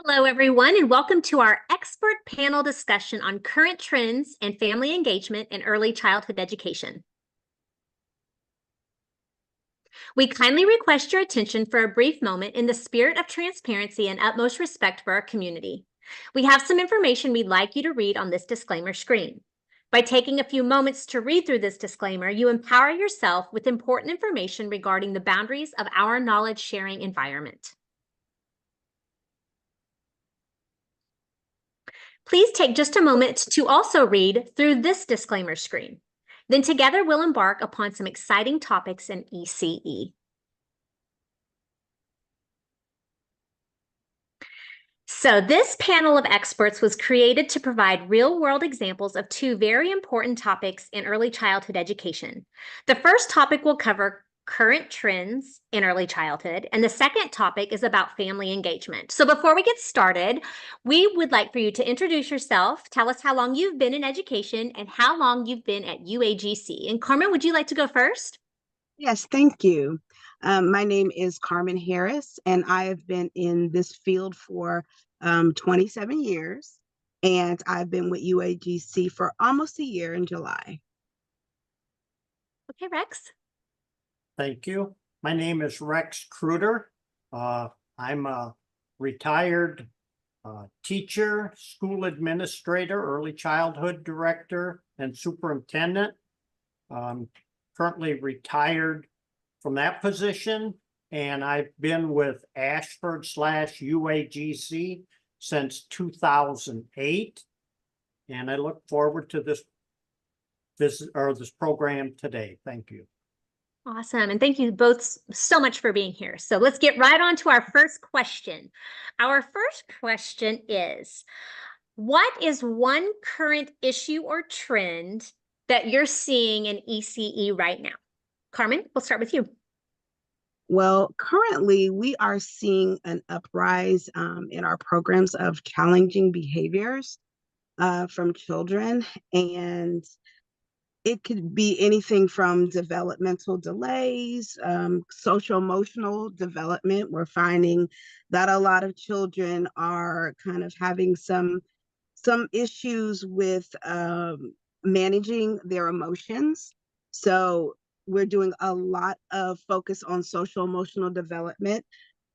Hello, everyone, and welcome to our expert panel discussion on current trends and family engagement in early childhood education. We kindly request your attention for a brief moment in the spirit of transparency and utmost respect for our community. We have some information we'd like you to read on this disclaimer screen. By taking a few moments to read through this disclaimer, you empower yourself with important information regarding the boundaries of our knowledge sharing environment. Please take just a moment to also read through this disclaimer screen. Then together we'll embark upon some exciting topics in ECE. So this panel of experts was created to provide real-world examples of two very important topics in early childhood education. The first topic will cover current trends in early childhood, and the second topic is about family engagement. So before we get started, we would like for you to introduce yourself, tell us how long you've been in education, and how long you've been at UAGC. And Carmen, would you like to go first? Yes, thank you. My name is Carmen Harris, and I have been in this field for 27 years, and I've been with UAGC for almost a year in July. Okay, Rex. Thank you. My name is Rex Kruder. I'm a retired teacher, school administrator, early childhood director, and superintendent. Currently retired from that position, and I've been with Ashford/UAGC since 2008, and I look forward to this program today. Thank you. Awesome. And thank you both so much for being here. So let's get right on to our first question. Our first question is, what is one current issue or trend that you're seeing in ECE right now? Carmen, we'll start with you. Well, currently we are seeing an uprise in our programs of challenging behaviors from children, and it could be anything from developmental delays, social emotional development. We're finding that a lot of children are kind of having some issues with managing their emotions. So we're doing a lot of focus on social emotional development,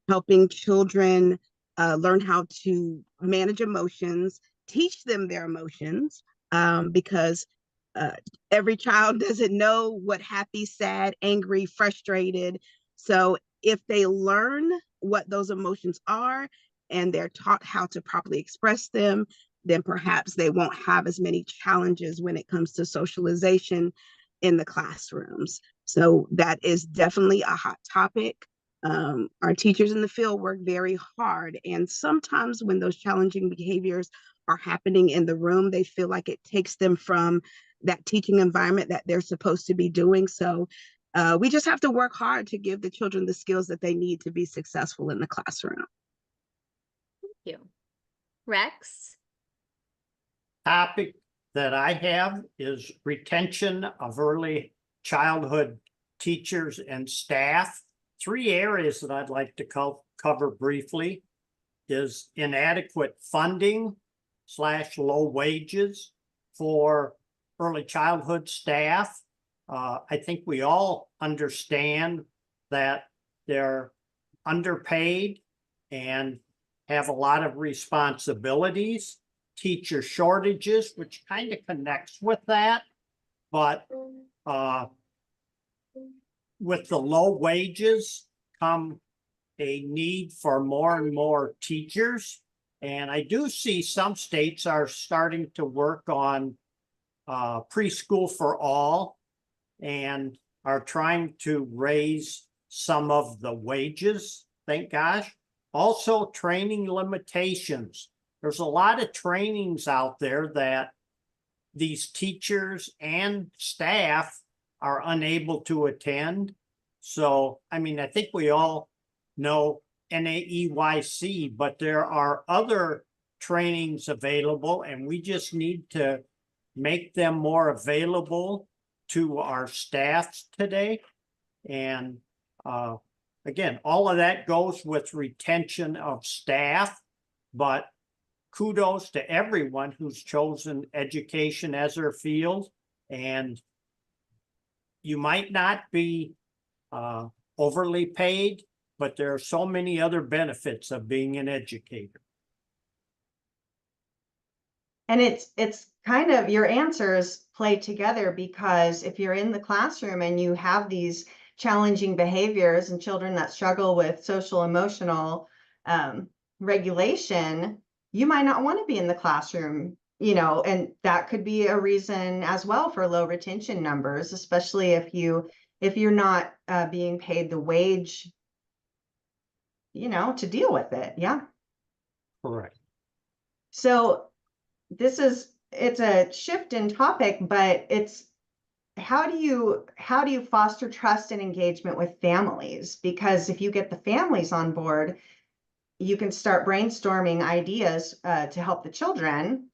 helping children learn how to manage emotions, teach them their emotions, because every child doesn't know what happy, sad, angry, frustrated. So if they learn what those emotions are and they're taught how to properly express them, then perhaps they won't have as many challenges when it comes to socialization in the classrooms. So that is definitely a hot topic. Our teachers in the field work very hard, and sometimes when those challenging behaviors are happening in the room, they feel like it takes them from that teaching environment that they're supposed to be doing. So we just have to work hard to give the children the skills that they need to be successful in the classroom. Thank you. Rex? Topic that I have is retention of early childhood teachers and staff. Three areas that I'd like to cover briefly is inadequate funding / low wages for early childhood staff. I think we all understand that they're underpaid and have a lot of responsibilities. Teacher shortages, which kind of connects with that, but with the low wages come a need for more and more teachers. And I do see some states are starting to work on preschool for all and are trying to raise some of the wages, thank gosh. Also, training limitations. There's a lot of trainings out there that these teachers and staff are unable to attend. So, I mean, I think we all know NAEYC, but there are other trainings available, and we just need to make them more available to our staffs today. And again, all of that goes with retention of staff. but kudos to everyone who's chosen education as their field. And you might not be overly paid, but there are so many other benefits of being an educator. And it's kind of, your answers play together, because if you're in the classroom and you have these challenging behaviors and children that struggle with social emotional regulation, you might not want to be in the classroom, you know, and that could be a reason as well for low retention numbers, especially if you're not being paid the wage, you know, to deal with it. Yeah. Correct. So it's a shift in topic, but it's how do you foster trust and engagement with families? Because if you get the families on board, you can start brainstorming ideas to help the children.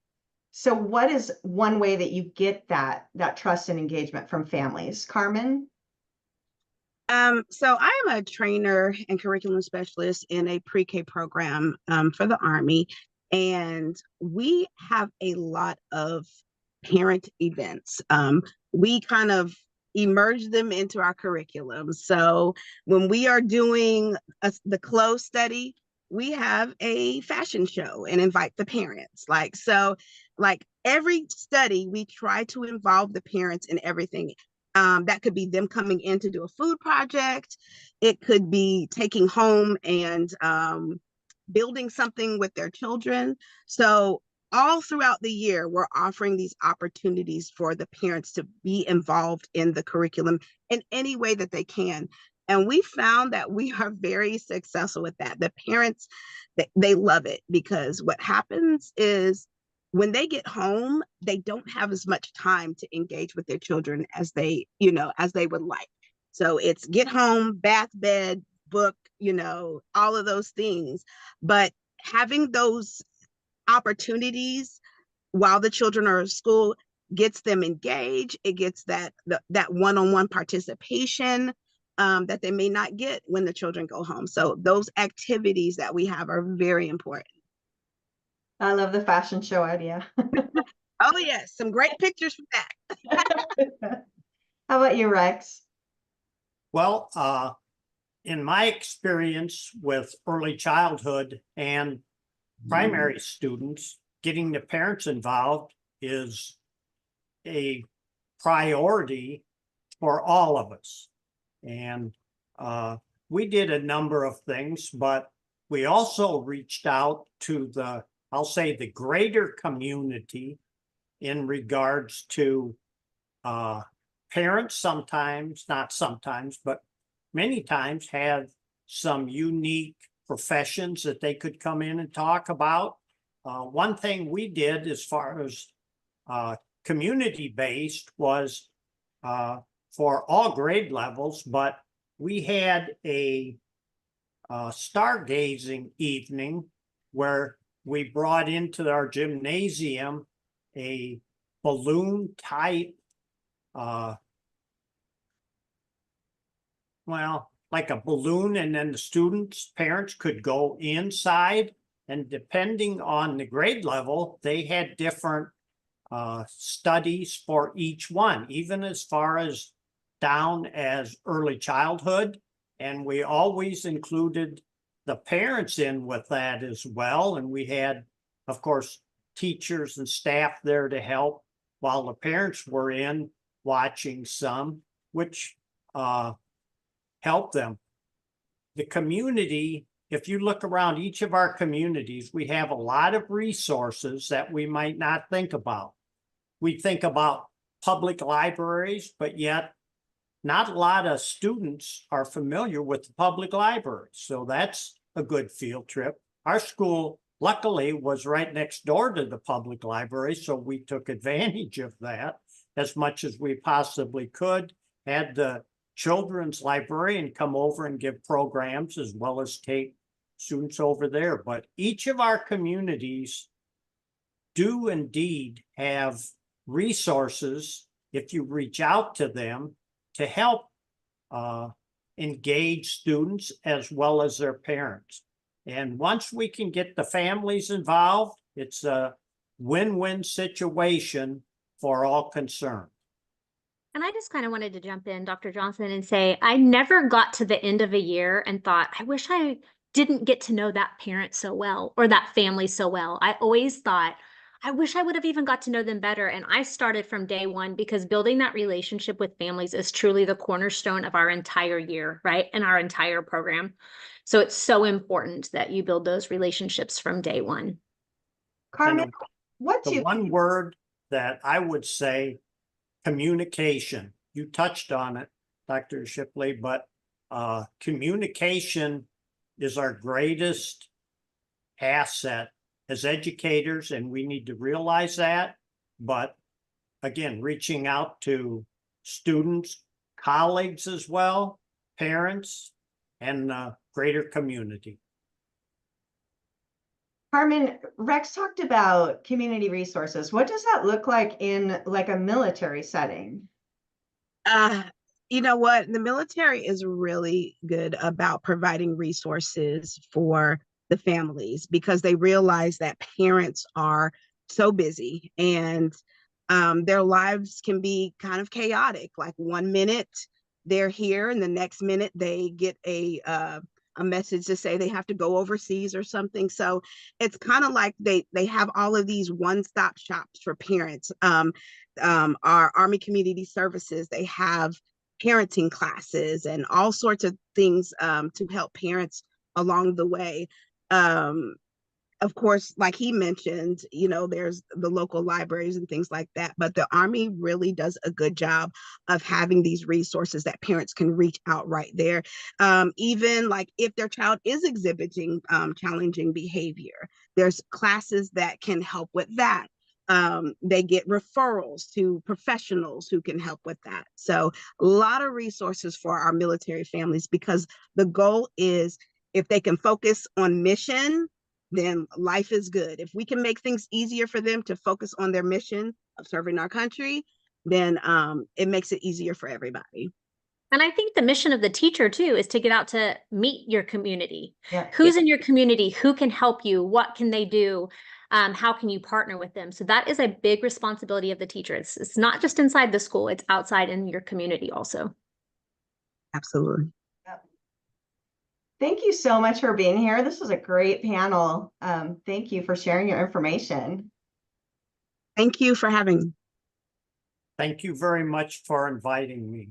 So what is one way that you get that trust and engagement from families, Carmen? So I am a trainer and curriculum specialist in a pre-K program for the Army, and we have a lot of parent events. We kind of emerge them into our curriculum. So when we are doing the close study, we have a fashion show and invite the parents. Like every study, we try to involve the parents in everything. That could be them coming in to do a food project. It could be taking home and building something with their children. So all throughout the year, we're offering these opportunities for the parents to be involved in the curriculum in any way that they can. And we found that we are very successful with that. The parents, they love it, because what happens is when they get home, they don't have as much time to engage with their children as they would like. So it's get home, bath, bed, book, all of those things. But having those opportunities while the children are at school gets them engaged. It gets that one-on-one participation that they may not get when the children go home. So those activities that we have are very important. I love the fashion show idea. Oh yes, some great pictures from that. How about you, Rex? Well, in my experience with early childhood and primary students, getting the parents involved is a priority for all of us. And we did a number of things, but we also reached out to I'll say the greater community in regards to parents sometimes, not sometimes, but many times have some unique professions that they could come in and talk about. One thing we did as far as community-based was for all grade levels, but we had a stargazing evening where we brought into our gymnasium a balloon type, like a balloon, and then the students' parents could go inside, and depending on the grade level, they had different studies for each one, even as far as down as early childhood. And we always included the parents in with that as well. And we had, of course, teachers and staff there to help while the parents were in watching some, which helped them. The community, if you look around each of our communities, we have a lot of resources that we might not think about. We think about public libraries, but yet not a lot of students are familiar with the public library. So that's a good field trip. Our school, luckily, was right next door to the public library, so we took advantage of that as much as we possibly could. Had the children's librarian come over and give programs, as well as take students over there. But each of our communities do indeed have resources, if you reach out to them, to help engage students as well as their parents. And once we can get the families involved, it's a win-win situation for all concerned. And I just kind of wanted to jump in, Dr. Johnson, and say I never got to the end of a year and thought, I wish I didn't get to know that parent so well or that family so well. I always thought, I wish I would have even got to know them better. And I started from day one because building that relationship with families is truly the cornerstone of our entire year, right? And our entire program. So it's so important that you build those relationships from day one. Carmen, what's The you one word that I would say, communication. You touched on it, Dr. Shipley, but communication is our greatest asset as educators, and we need to realize that. But again, reaching out to students, colleagues as well, parents, and the greater community. Carmen, Rex talked about community resources. What does that look like in like a military setting? You know what? The military is really good about providing resources for the families because they realize that parents are so busy and their lives can be kind of chaotic. Like 1 minute they're here, and the next minute they get a message to say they have to go overseas or something. So it's kind of like they have all of these one-stop shops for parents. Our Army Community Services, they have parenting classes and all sorts of things to help parents along the way. Of course, like he mentioned, you know, there's the local libraries and things like that, but the Army really does a good job of having these resources that parents can reach out right there. Even like if their child is exhibiting challenging behavior, there's classes that can help with that. They get referrals to professionals who can help with that. So a lot of resources for our military families, because the goal is if they can focus on mission, then life is good. If we can make things easier for them to focus on their mission of serving our country, then it makes it easier for everybody. And I think the mission of the teacher too is to get out to meet your community. Yeah. Who's in your community? Who can help you? What can they do? How can you partner with them? So that is a big responsibility of the teacher. It's not just inside the school, it's outside in your community also. Absolutely. Thank you so much for being here. This was a great panel. Thank you for sharing your information. Thank you for having me. Thank you very much for inviting me.